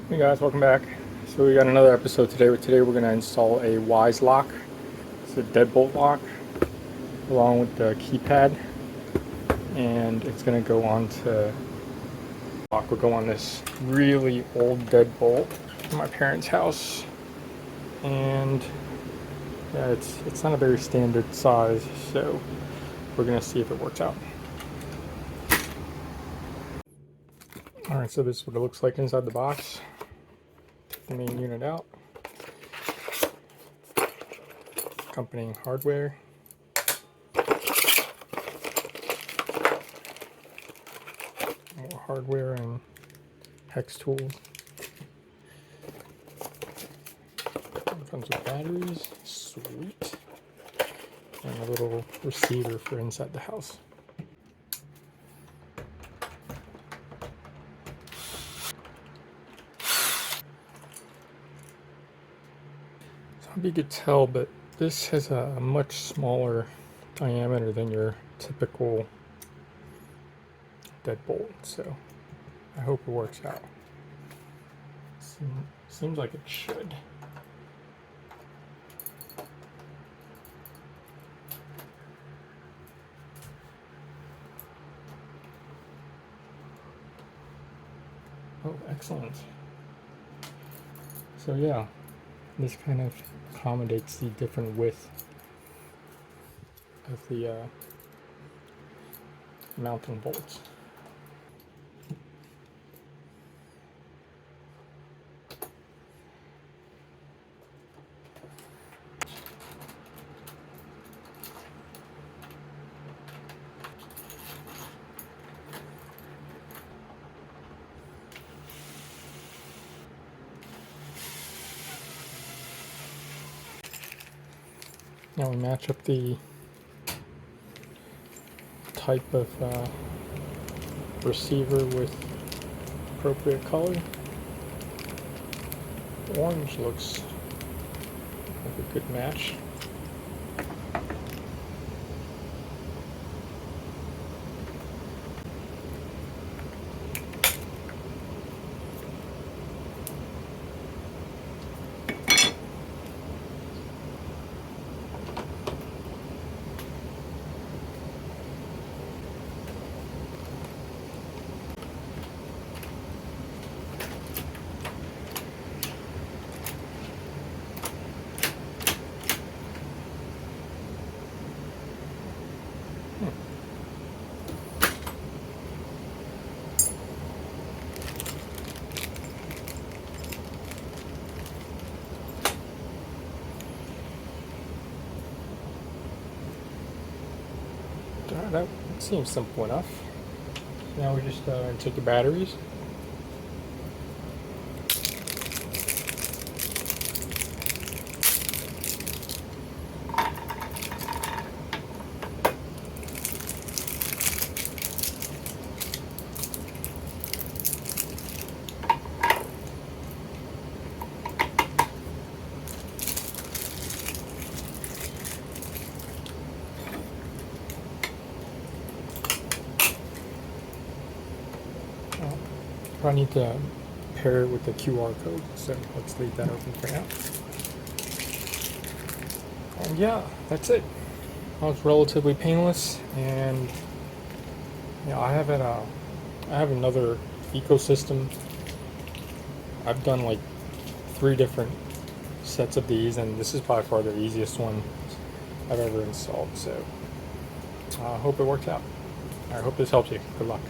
Hey guys, welcome back. So we got another episode today. Today we're going to install a Wyze lock. It's a deadbolt lock along with the keypad, and it's going to go on to lock will go on this really old deadbolt from my parents' house, and yeah, it's not a very standard size, so we're going to see if it works out. All right, so this is what it looks like inside the box. The main unit out. Accompanying hardware. More hardware and hex tools. It comes with batteries, sweet, and a little receiver for inside the house. So I hope you could tell, but this has a much smaller diameter than your typical deadbolt, so I hope it works out. Seems like it should. Oh, excellent. So yeah, this kind of accommodates the different width of the mounting bolts. Now we match up the type of receiver with appropriate color. Orange looks like a good match. That seems simple enough. Now we just take the batteries. I need to pair it with the QR code, so let's leave that open for now. And yeah, that's it. That was relatively painless, and yeah, I have another ecosystem. I've done like 3 different sets of these, and this is by far the easiest one I've ever installed. So I hope it works out. I hope this helps you. Good luck.